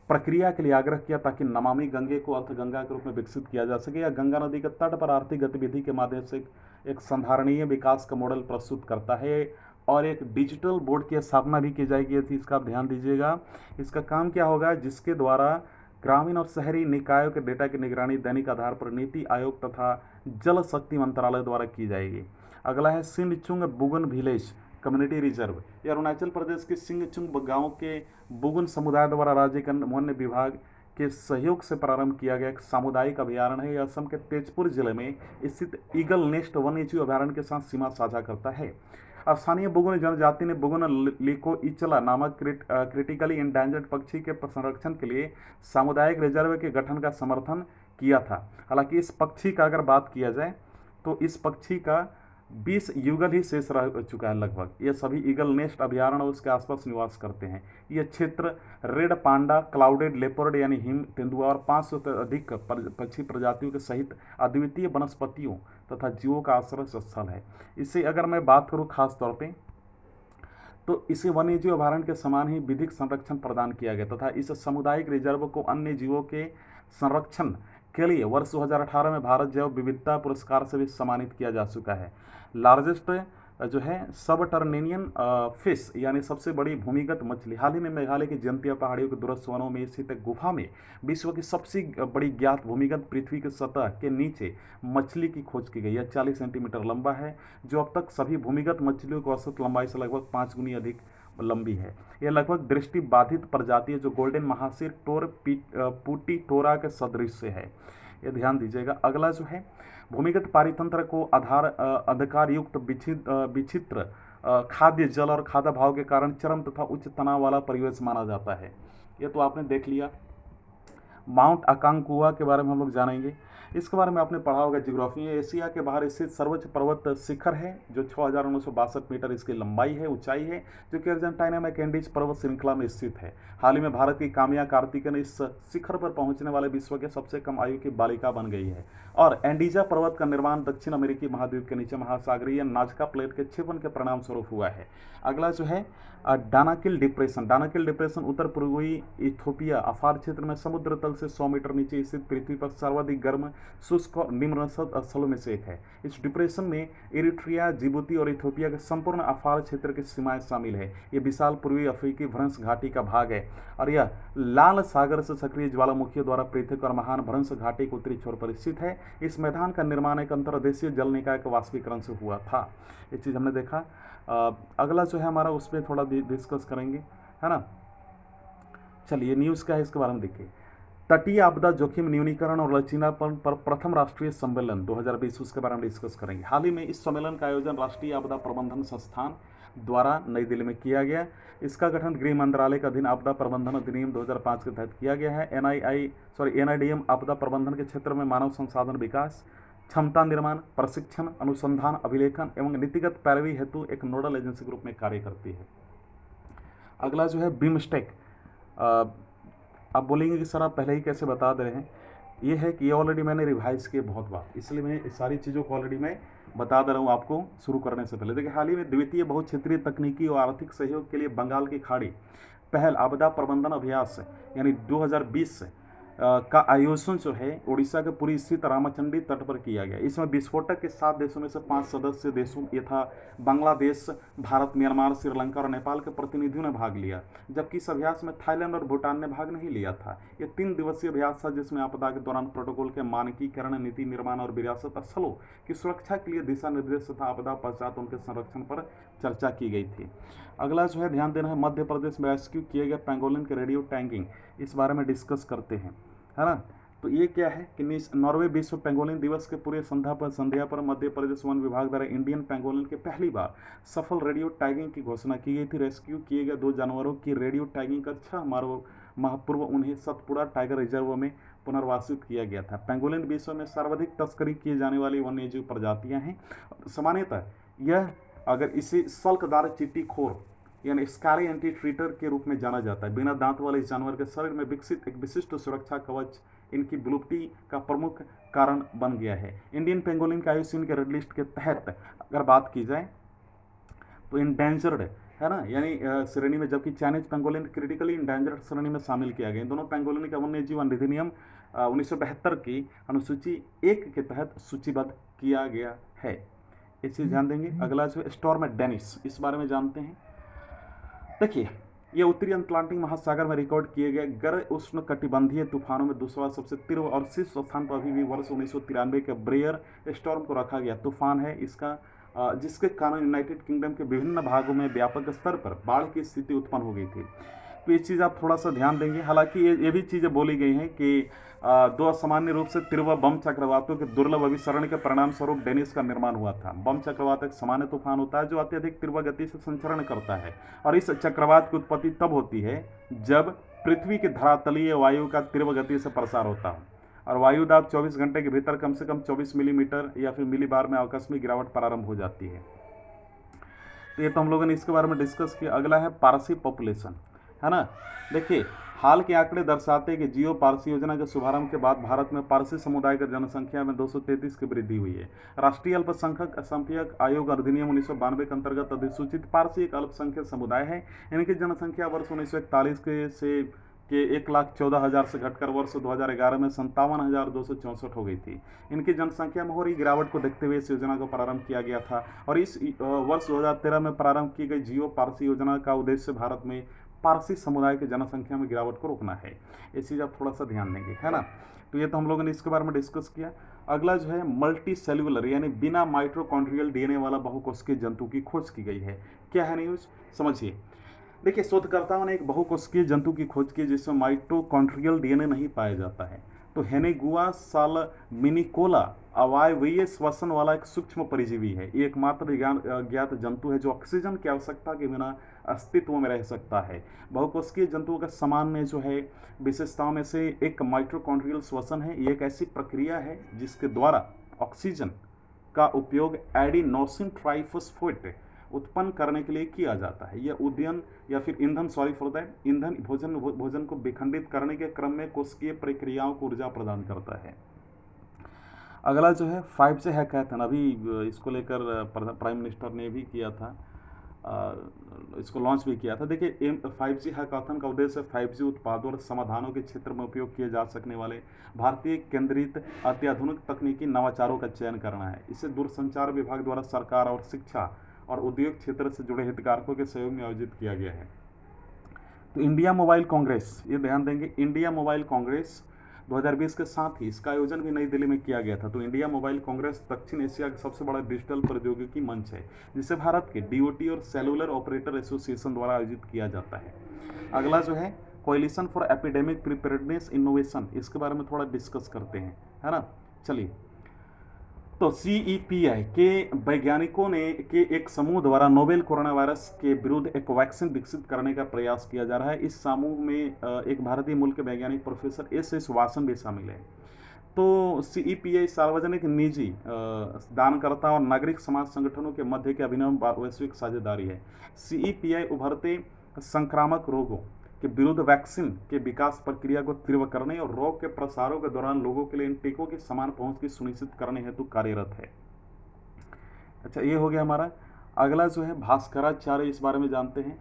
प्रक्रिया के लिए आग्रह किया, ताकि नमामि गंगे को अर्थगंगा के रूप में विकसित किया जा सके। यह गंगा नदी के तट पर आर्थिक गतिविधि के माध्यम से एक संधारणीय विकास का मॉडल प्रस्तुत करता है, और एक डिजिटल बोर्ड की स्थापना भी की जाएगी। इसका आप ध्यान दीजिएगा। इसका काम क्या होगा, जिसके द्वारा ग्रामीण और शहरी निकायों के डेटा की निगरानी दैनिक आधार पर नीति आयोग तथा जल शक्ति मंत्रालय द्वारा की जाएगी। अगला है सिंहचुंग बुगुन विलेज कम्युनिटी रिजर्व। यह अरुणाचल प्रदेश के सिंहचुंग गांव के बुगुन समुदाय द्वारा राज्य के वन विभाग के सहयोग से प्रारंभ किया गया एक सामुदायिक अभ्यारण्य है। यह असम के तेजपुर जिले में स्थित ईगल नेस्ट वन्यजीव अभ्यारण्य के साथ सीमा साझा करता है। स्थानीय बुगुन जनजाति ने बुगुन लिको इचला नामक क्रिटिकली इंडेंजर्ड पक्षी के संरक्षण के लिए सामुदायिक रिजर्व के गठन का समर्थन किया था। हालांकि इस पक्षी का अगर बात किया जाए तो इस पक्षी का 20 युगल ही शेष रह चुका है लगभग। ये सभी ईगल नेस्ट अभ्यारण्य और उसके आसपास निवास करते हैं। यह क्षेत्र रेड पांडा, क्लाउडेड लेपर्ड यानी हिम तेंदुआ और 500 से अधिक पक्षी प्रजातियों के सहित अद्वितीय वनस्पतियों तथा जीवों का आश्रय स्थल है। इसे अगर मैं बात करूँ खास तौर पे, तो इसे वन्यजीव अभयारण्य के समान ही विधिक संरक्षण प्रदान किया गया तथा इस सामुदायिक रिजर्व को अन्य जीवों के संरक्षण के लिए वर्ष 2018 में भारत जैव विविधता पुरस्कार से भी सम्मानित किया जा चुका है। लार्जेस्ट जो है सबटर्नेनियन फिश यानी सबसे बड़ी भूमिगत मछली। हाल ही में मेघालय की जयंतिया पहाड़ियों के दूरस्थ वनों में स्थित एक गुफा में विश्व की सबसे बड़ी ज्ञात भूमिगत पृथ्वी की सतह के नीचे मछली की खोज की गई। यह 40 सेंटीमीटर लंबा है, जो अब तक सभी भूमिगत मछलियों की औसत लंबाई से लगभग 5 गुनी अधिक लंबी है। यह लगभग दृष्टिबाधित प्रजाति है, जो गोल्डन महासिर टोर पुटी टोरा के सदृश है। ये ध्यान दीजिएगा। अगला जो है, भूमिगत पारितंत्र को अंधकार युक्त विचित्र खाद्य जल और खाद्य भाव के कारण चरम तथा उच्च तनाव वाला परिवेश माना जाता है। ये तो आपने देख लिया। माउंट अकांकुआ के बारे में हम लोग जानेंगे। इसके बारे में आपने पढ़ा होगा ज्योग्राफी में। एशिया के बाहर स्थित सर्वोच्च पर्वत शिखर है जो 6,962 मीटर इसकी लंबाई है, ऊंचाई है, जो कि अर्जेंटीना में कैंडीज पर्वत श्रृंखला में स्थित है। हाल ही में भारत की काम्या कार्तिकेयन इस शिखर पर पहुंचने वाले विश्व के सबसे कम आयु की बालिका बन गई है। और एंडीजा पर्वत का निर्माण दक्षिण अमेरिकी महाद्वीप के नीचे महासागरीय नाजका प्लेट के छिपन के परिणाम स्वरूप हुआ है। अगला जो है डानाकिल डिप्रेशन। डानाकिल डिप्रेशन उत्तर पूर्वी इथोपिया अफार क्षेत्र में समुद्र तल से 100 मीटर नीचे स्थित पृथ्वी पर सर्वाधिक गर्म शुष्क और निम्नसद स्थलों में से एक है। इस डिप्रेशन में इरिट्रिया, जिबूती और इथोपिया के संपूर्ण अफार क्षेत्र की सीमाएं शामिल है। ये विशाल पूर्वी अफ्रीकी भ्रंश घाटी का भाग है और यह लाल सागर से सक्रिय ज्वालामुखियों द्वारा पृथक और महान भ्रंश घाटी के उत्तरी छोर पर स्थित है। इस मैदान का निर्माण एक अंतर्देशीय जल निकाय के वाष्पीकरण से हुआ था। ये चीज़ हमने देखा। अगला जो है हमारा उसमें थोड़ा डिस्कस करेंगे, है ना। चलिए, न्यूज़ क्या है इसके बारे में देखिए। तटीय आपदा जोखिम न्यूनीकरण और लचीलापन पर प्रथम राष्ट्रीय सम्मेलन 2020, उसके बारे में डिस्कस करेंगे। हाल ही में इस सम्मेलन का आयोजन राष्ट्रीय आपदा प्रबंधन संस्थान द्वारा नई दिल्ली में किया गया। इसका गठन गृह मंत्रालय के अधीन आपदा प्रबंधन अधिनियम 2005 के तहत किया गया है। NIDM आपदा प्रबंधन के क्षेत्र में मानव संसाधन विकास, क्षमता निर्माण, प्रशिक्षण, अनुसंधान, अभिलेखन एवं नीतिगत पैरवी हेतु एक नोडल एजेंसी के रूप में कार्य करती है। अगला जो है बिमस्टेक। आप बोलेंगे कि सर आप पहले ही कैसे बता दे रहे हैं। ये है कि ये ऑलरेडी मैंने रिवाइज किए बहुत बार, इसलिए मैं इस सारी चीज़ों को ऑलरेडी मैं बता दे रहा हूँ आपको शुरू करने से पहले। देखिए, हाल ही में द्वितीय बहुक्षेत्रीय तकनीकी और आर्थिक सहयोग के लिए बंगाल की खाड़ी पहल आपदा प्रबंधन अभ्यास यानी 2020 का आयोजन जो है उड़ीसा के पुरी स्थित रामाचंडी तट पर किया गया। इसमें विस्फोटक के 7 देशों में से 5 सदस्य देशों यथा बांग्लादेश, भारत, म्यांमार, श्रीलंका और नेपाल के प्रतिनिधियों ने भाग लिया, जबकि इस अभ्यास में थाईलैंड और भूटान ने भाग नहीं लिया था। ये 3 दिवसीय अभ्यास था जिसमें आपदा के दौरान प्रोटोकॉल के मानकीकरण, नीति निर्माण और विरासत स्थलों की सुरक्षा के लिए दिशा निर्देश तथा आपदा पश्चात उनके संरक्षण पर चर्चा की गई थी। अगला जो है ध्यान देना है, मध्य प्रदेश में रेस्क्यू किए गए पेंगोलिन के रेडियो टैगिंग, इस बारे में डिस्कस करते हैं, है ना। तो ये क्या है कि नॉर्वे विश्व पेंगोलिन दिवस के पूरे संध्या पर मध्य प्रदेश वन विभाग द्वारा इंडियन पेंगोलिन के पहली बार सफल रेडियो टैगिंग की घोषणा की गई थी। रेस्क्यू किए गए 2 जानवरों की रेडियो टैगिंग कर 6 माह पूर्व उन्हें सतपुड़ा टाइगर रिजर्व में पुनर्वासित किया गया था। पेंगोलिन विश्व में सर्वाधिक तस्करी किए जाने वाली वन्यजीव प्रजातियां हैं। सामान्यतः यह अगर इसे सल्कदार चिट्टीखोर यानी स्कारी एंटी ट्रीटर के रूप में जाना जाता है। बिना दांत वाले इस जानवर के शरीर में विकसित एक विशिष्ट सुरक्षा कवच इनकी विलुप्ति का प्रमुख कारण बन गया है। इंडियन पेंगोलिन का आयुष्य के रेड लिस्ट के तहत अगर बात की जाए तो इंडेंजर्ड है ना, यानी श्रेणी में, जबकि चाइनीज पेंगोलिन क्रिटिकली इंडेंजर्ड श्रेणी में शामिल किया गया। दोनों पेंगोलिन का वन्यजीव अधिनियम 1972 की अनुसूची 1 के तहत सूचीबद्ध किया गया है। इस चीज़ ध्यान देंगे। अगला जो स्टॉर्म डेनिस, इस बारे में जानते हैं। देखिए, ये उत्तरी अटलांटिक महासागर में रिकॉर्ड किए गए गैर उष्ण कटिबंधीय तूफानों में दूसरा सबसे तीव्र और शीर्ष स्थान पर अभी भी वर्ष 1993 के ब्रेयर स्टॉर्म को रखा गया। तूफान है इसका जिसके कारण यूनाइटेड किंगडम के विभिन्न भागों में व्यापक स्तर पर बाढ़ की स्थिति उत्पन्न हो गई थी। तो ये चीज़ आप थोड़ा सा ध्यान देंगे। हालांकि ये भी चीज़ें बोली गई हैं कि 2 सामान्य रूप से तीव्र बम चक्रवातों के दुर्लभ अभिसरण के परिणाम स्वरूप डेनिस का निर्माण हुआ था। बम चक्रवात एक सामान्य तूफान होता है जो अत्यधिक तीव्र गति से संचरण करता है और इस चक्रवात की उत्पत्ति तब होती है जब पृथ्वी के धरातलीय वायु का तीव्र गति से प्रसार होता है और वायु दाब 24 घंटे के भीतर कम से कम 24 मिलीमीटर या फिर मिलीबार में आकस्मिक गिरावट प्रारंभ हो जाती है। तो ये तो हम लोगों ने इसके बारे में डिस्कस किया। अगला है पारसी पॉपुलेशन, है ना। देखिए, हाल के आंकड़े दर्शाते हैं कि जियो पारसी योजना के शुभारंभ के बाद भारत में पारसी समुदाय की जनसंख्या में 233 की वृद्धि हुई है। राष्ट्रीय अल्पसंख्यक आयोग अधिनियम 1992 के अंतर्गत अधिसूचित पारसी एक अल्पसंख्यक समुदाय है। इनकी जनसंख्या वर्ष 1941 के 1,14,000 से घटकर वर्ष 2011 में 57,264 हो गई थी। इनकी जनसंख्या में हो रही गिरावट को देखते हुए इस योजना को प्रारंभ किया गया था और इस वर्ष 2013 में प्रारंभ की गई जियो पारसी योजना का उद्देश्य भारत में पारसी समुदाय की जनसंख्या में गिरावट को रोकना है। ये चीज़ आप थोड़ा सा ध्यान देंगे, है ना। तो ये तो हम लोगों ने इसके बारे में डिस्कस किया। अगला जो है मल्टी सेल्युलर यानी बिना माइटोकॉन्ड्रियल डीएनए वाला बहुकोशिकीय जंतु की खोज की गई है। क्या है न्यूज़, समझिए। देखिए, शोधकर्ताओं ने एक बहुकोशिकीय जंतु की खोज की जिसमें माइटोकॉन्ड्रियल डीएनए नहीं पाया जाता है। तो हेनेगुआ सालमिनिकोला अवायवीय श्वसन वाला एक सूक्ष्म परजीवी है। ये एकमात्र ज्ञात जंतु है जो ऑक्सीजन की आवश्यकता के बिना अस्तित्व में रह सकता है। बहुकोशिकीय जंतुओं का सामान्य जो है विशेषताओं में से एक माइटोकॉन्ड्रियल श्वसन है। ये एक ऐसी प्रक्रिया है जिसके द्वारा ऑक्सीजन का उपयोग एडिनोसिन ट्राइफॉस्फेट उत्पन्न करने के लिए किया जाता है। यह उद्यन या फिर ईंधन ईंधन भोजन को विखंडित करने के क्रम में कोशिकीय प्रक्रियाओं को ऊर्जा प्रदान करता है। अगला जो है 5G हैकाथन, अभी इसको लेकर प्राइम मिनिस्टर ने भी किया था, इसको लॉन्च भी किया था। देखिए 5G हैकाथन का उद्देश्य 5G उत्पादों और समाधानों के क्षेत्र में उपयोग किए जा सकने वाले भारतीय केंद्रित अत्याधुनिक तकनीकी नवाचारों का चयन करना है। इसे दूरसंचार विभाग द्वारा सरकार और शिक्षा और उद्योग क्षेत्र से जुड़े हितधारकों के सहयोग में आयोजित किया गया है। तो इंडिया मोबाइल कांग्रेस, ये ध्यान देंगे, इंडिया मोबाइल कांग्रेस 2020 के साथ ही इसका आयोजन भी नई दिल्ली में किया गया था। तो इंडिया मोबाइल कांग्रेस दक्षिण एशिया का सबसे बड़ा डिजिटल प्रौद्योगिकी मंच है जिसे भारत के डीओटी और सेलुलर ऑपरेटर एसोसिएशन द्वारा आयोजित किया जाता है। अगला जो है coalition for epidemic preparedness innovation, इसके बारे में थोड़ा डिस्कस करते हैं, है ना। चलिए, तो CEPI के वैज्ञानिकों ने के एक समूह द्वारा नोवेल कोरोना वायरस के विरुद्ध एक वैक्सीन विकसित करने का प्रयास किया जा रहा है। इस समूह में एक भारतीय मूल के वैज्ञानिक प्रोफेसर S वासन भी शामिल है। तो CEPI सार्वजनिक, निजी, दानकर्ता और नागरिक समाज संगठनों के मध्य के अभिनव वैश्विक साझेदारी है। CEPI उभरते संक्रामक रोगों के विरुद्ध वैक्सीन के विकास प्रक्रिया को तीव्र करने और रोग के प्रसारों के दौरान लोगों के लिए इन टीकों की समान पहुंच की सुनिश्चित करने हेतु कार्यरत है। अच्छा, ये हो गया हमारा। अगला जो है भास्कराचार्य, इस बारे में जानते हैं।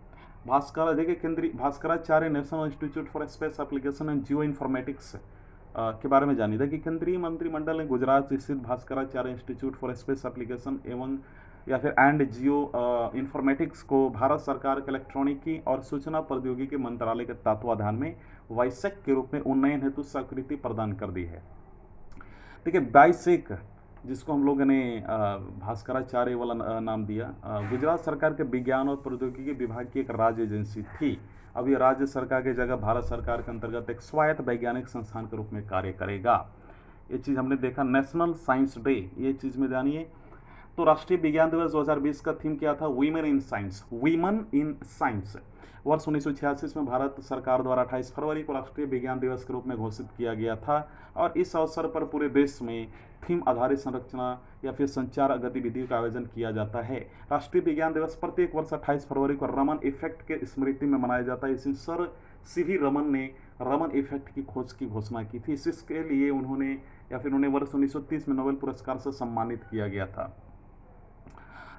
Bhaskaracharya national institute for space application and geo informatics के बारे में जानिए कि केंद्रीय मंत्रिमंडल ने गुजरात स्थित Bhaskaracharya institute for space application एवं या फिर एंड जियो इन्फॉर्मेटिक्स को भारत सरकार के इलेक्ट्रॉनिकी और सूचना प्रौद्योगिकी मंत्रालय के तत्वाधान में वाइसेक के रूप में उन्नयन हेतु स्वीकृति प्रदान कर दी है। देखिए वाइसेक, जिसको हम लोगों ने भास्कराचार्य वाला नाम दिया, गुजरात सरकार के विज्ञान और प्रौद्योगिकी विभाग की एक राज्य एजेंसी थी। अब ये राज्य सरकार की जगह भारत सरकार के अंतर्गत एक स्वायत्त वैज्ञानिक संस्थान के रूप में कार्य करेगा। ये चीज़ हमने देखा। नेशनल साइंस डे, ये चीज़ में जानिए। तो राष्ट्रीय विज्ञान दिवस 2020 का थीम क्या था? Women in science, women in science. वर्ष 1986 में भारत सरकार द्वारा 28 फरवरी को राष्ट्रीय विज्ञान दिवस के रूप में घोषित किया गया था और इस अवसर पर पूरे देश में थीम आधारित संरचना या फिर संचार गतिविधियों का आयोजन किया जाता है। राष्ट्रीय विज्ञान दिवस प्रत्येक वर्ष 28 फरवरी को रमन इफेक्ट के स्मृति में मनाया जाता है। इसी सर CV रमन ने रमन इफेक्ट की खोज की घोषणा की थी। इसके लिए उन्हें वर्ष 1930 में नोबेल पुरस्कार से सम्मानित किया गया था।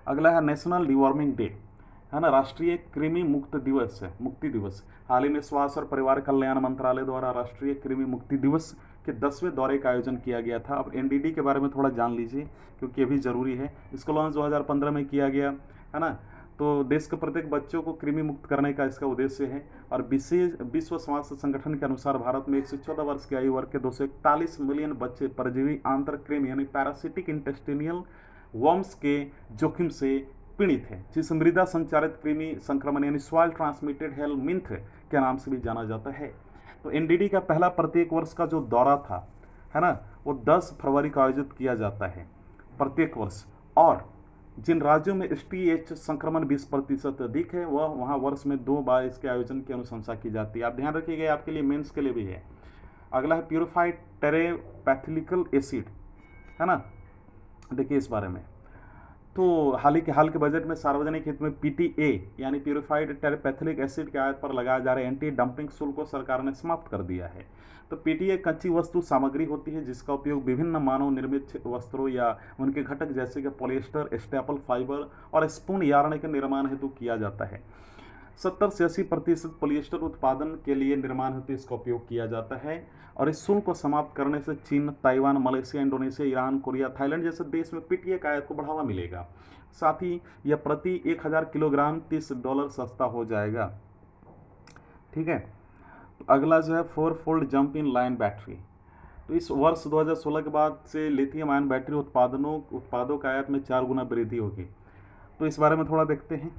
अगला है नेशनल डिवॉर्मिंग डे, है ना, राष्ट्रीय कृमि मुक्ति दिवस। हाल ही में स्वास्थ्य और परिवार कल्याण मंत्रालय द्वारा राष्ट्रीय कृमि मुक्ति दिवस के 10वें दौरे का आयोजन किया गया था। अब NDD के बारे में थोड़ा जान लीजिए क्योंकि ये भी जरूरी है। इसको लॉन्च 2015 में किया गया, है ना। तो देश के प्रत्येक बच्चों को कृमि मुक्त करने का इसका उद्देश्य है। और विश्व स्वास्थ्य संगठन के अनुसार भारत में 1 से 14 वर्ष की आयु वर्ग के 241 मिलियन बच्चे परजीवी आंतरकृमि यानी पैरासिटिक इंटेस्टिनियल वर्म्स के जोखिम से पीड़ित है, जिसे मृदा संचारित कृमि संक्रमण यानी सॉइल ट्रांसमिटेड हेलमिंथ के नाम से भी जाना जाता है। तो NDD का पहला प्रत्येक वर्ष का जो दौरा था, है ना, वो 10 फरवरी को आयोजित किया जाता है प्रत्येक वर्ष। और जिन राज्यों में STH संक्रमण 20% अधिक है वह वहाँ वर्ष में 2 बार इसके आयोजन की अनुशंसा की जाती है। आप ध्यान रखिएगा, आपके लिए मेंस के लिए भी है। अगला है प्यूरिफाइड टेरेपैथिलिकल एसिड, है ना। देखिए इस बारे में, तो हाल के बजट में सार्वजनिक हित में PTA यानी प्यूरिफाइड टेरेपैथिलिक एसिड के आयात पर लगाए जा रहे एंटी डंपिंग शुल्क को सरकार ने समाप्त कर दिया है। तो PTA कच्ची वस्तु सामग्री होती है जिसका उपयोग विभिन्न मानव निर्मित वस्त्रों या उनके घटक जैसे कि पॉलिएस्टर, स्टेपल फाइबर और स्पून यार्न के निर्माण हेतु किया जाता है। 70 से 80% पॉलिएस्टर उत्पादन के लिए निर्माण हेतु इसका उपयोग किया जाता है। और इस शुल्क को समाप्त करने से चीन, Taiwan, Malaysia, Indonesia, Iran, Korea, Thailand जैसे देश में PTA का आयात को बढ़ावा मिलेगा। साथ ही यह प्रति 1000 किलोग्राम $30 सस्ता हो जाएगा। ठीक है। तो अगला जो है 4-fold jump in line battery. तो इस वर्ष 2016 के बाद से लिथियम आयन बैटरी उत्पादों का आयात में 4 गुना वृद्धि होगी। तो इस बारे में थोड़ा देखते हैं।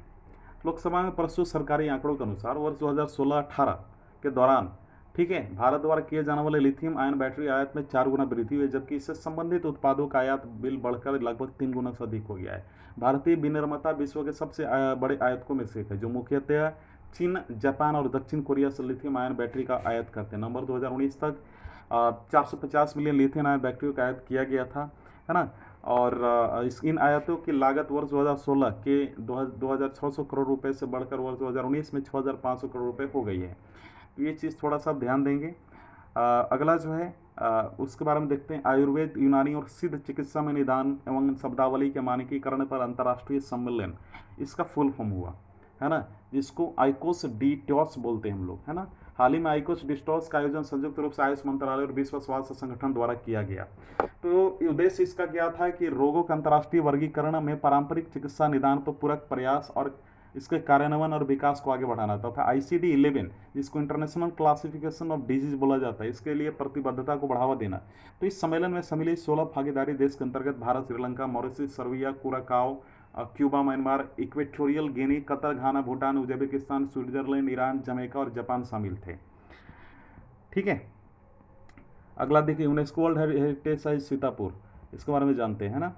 लोकसभा में प्रस्तुत सरकारी आंकड़ों के अनुसार वर्ष 2016-18 के दौरान ठीक है। भारत द्वारा किए जाने वाले लिथियम आयन बैटरी आयात में 4 गुना वृद्धि हुई है, जबकि इससे संबंधित उत्पादों का आयात बिल बढ़कर लगभग 3 गुना से अधिक हो गया है। भारतीय विनिर्माता विश्व के सबसे बड़े आयातकों में से एक है, जो मुख्यतः चीन, जापान और दक्षिण कोरिया से लिथियम आयन बैटरी का आयात करते हैं। नवंबर 2019 तक 450 मिलियन लिथियम आयन बैटरियों का आयात किया गया था, है ना। और इन आयातों की लागत वर्ष 2016 के 2600 करोड़ रुपए से बढ़कर वर्ष 2019 में 6500 करोड़ रुपए हो गई है। तो ये चीज़ थोड़ा सा ध्यान देंगे। अगला जो है उसके बारे में देखते हैं। आयुर्वेद, यूनानी और सिद्ध चिकित्सा में निदान एवं शब्दावली के मानकीकरण पर अंतर्राष्ट्रीय सम्मेलन, इसका फुल फॉर्म हुआ, है ना, जिसको आइकोस डिटॉस बोलते हैं हम लोग, है ना। हाल ही में आइकोस डिटॉस का आयोजन संयुक्त रूप से आयुष मंत्रालय और विश्व स्वास्थ्य संगठन द्वारा किया गया। तो उद्देश्य इसका क्या था कि रोगों का अंतर्राष्ट्रीय वर्गीकरण में पारंपरिक चिकित्सा निदान पर पूरक प्रयास और इसके कार्यान्वयन और विकास को आगे बढ़ाना तथा ICD-11, जिसको इंटरनेशनल क्लासिफिकेशन ऑफ डिजीज बोला जाता है, इसके लिए प्रतिबद्धता को बढ़ावा देना। तो इस सम्मेलन में सम्मिलित 16 भागीदारी देश के अंतर्गत Bharat, Sri Lanka, Mauritius, Serbia, Curacao, Cuba, Myanmar, Equatorial Guinea, Qatar, Ghana, Bhutan, Uzbekistan, Switzerland, Iran, Jamaica और जापान शामिल थे। ठीक है। अगला देखिए, UNESCO world heritage site Sitapur, इसके बारे में जानते हैं ना।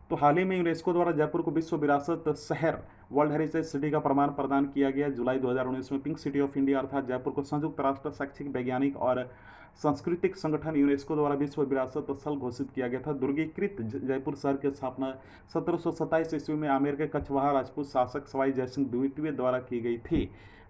तो हाल ही में यूनेस्को द्वारा जयपुर को विश्व विरासत शहर, वर्ल्ड हेरिटेज सिटी का प्रमाण प्रदान किया गया। जुलाई 2019 में पिंक सिटी ऑफ इंडिया अर्थात जयपुर को संयुक्त राष्ट्र शैक्षिक, वैज्ञानिक और सांस्कृतिक संगठन यूनेस्को द्वारा विश्व विरासत स्थल घोषित किया गया था। दुर्गीकृत जयपुर शहर की स्थापना 1727 ईस्वी में आमेर के कछवाहा राजपूत शासक सवाई जयसिंह द्वितीय द्वारा की गई थी।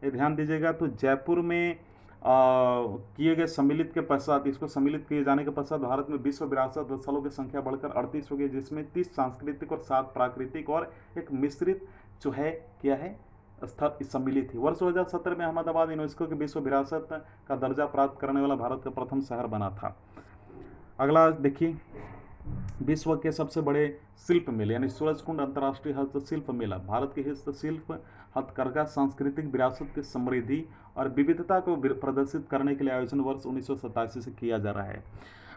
ये ध्यान दीजिएगा। तो जयपुर में किए गए सम्मिलित के पश्चात, इसको सम्मिलित किए जाने के पश्चात भारत में विश्व विरासत स्थलों की संख्या बढ़कर 38 हो गई, जिसमें 30 सांस्कृतिक और 7 प्राकृतिक और एक मिश्रित जो है क्या है स्थल सम्मिलित थी। वर्ष 2017 में अहमदाबाद यूनेस्को के विश्व विरासत का दर्जा प्राप्त करने वाला भारत का प्रथम शहर बना था। अगला देखिए, विश्व के सबसे बड़े शिल्प मेले यानी सूरजकुंड अंतर्राष्ट्रीय हस्तशिल्प मेला भारत के हस्तशिल्प, हथकरघा, सांस्कृतिक विरासत की समृद्धि और विविधता को प्रदर्शित करने के लिए आयोजन वर्ष 1987 से किया जा रहा है।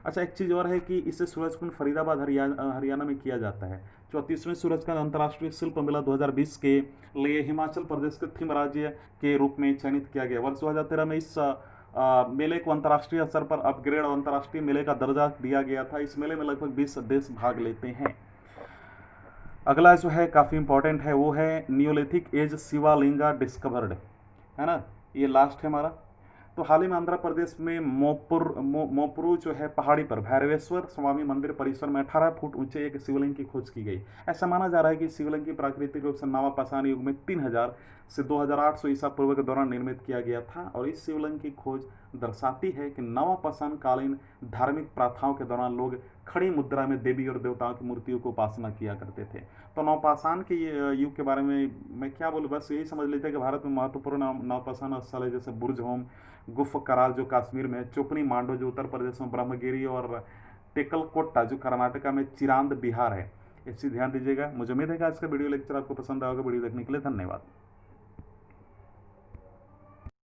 अच्छा, एक चीज़ और है कि इसे सूरजकुंड फरीदाबाद हरियाणा में किया जाता है। 34वें सूरजकुंड अंतर्राष्ट्रीय शिल्प मेला 2020 के लिए हिमाचल प्रदेश के थीम राज्य के रूप में चयनित किया गया। वर्ष 2013 में इस मेले को अंतर्राष्ट्रीय स्तर पर अपग्रेड और अंतर्राष्ट्रीय मेले का दर्जा दिया गया था। इस मेले में लगभग 20 देश भाग लेते हैं। अगला जो है काफ़ी इंपॉर्टेंट है, वो है नियोलिथिक एज शिवालिंगा डिस्कवर्ड, है ना। ये लास्ट है हमारा। तो हाल ही में आंध्र प्रदेश में मोपुरु जो है पहाड़ी पर भैरवेश्वर स्वामी मंदिर परिसर में 18 फुट ऊंचे एक शिवलिंग की खोज की गई। ऐसा माना जा रहा है कि शिवलिंग की प्राकृतिक रूप से नवापाषाण युग में 3000 से 2800 ईसा पूर्व के दौरान निर्मित किया गया था। और इस शिवलिंग की खोज दर्शाती है कि नवापाषाण कालीन धार्मिक प्रथाओं के दौरान लोग खड़ी मुद्रा में देवी और देवताओं की मूर्तियों को उपासना किया करते थे। तो नवपाषाण के युग के बारे में मैं क्या बोलूँ, बस यही समझ लेते हैं कि भारत में महत्वपूर्ण नवपाषाण स्थल है, जैसे बुर्ज होम, गुफ करार जो कश्मीर में है, चोपनी मांडो जो उत्तर प्रदेश में, ब्रह्मगिरी और टेकलकोट्टा जो कर्नाटका में, चिरांद बिहार है। इसी ध्यान दीजिएगा। मुझे उम्मीद है कि आज का वीडियो लेक्चर आपको पसंद आएगा। वीडियो देखने के लिए धन्यवाद।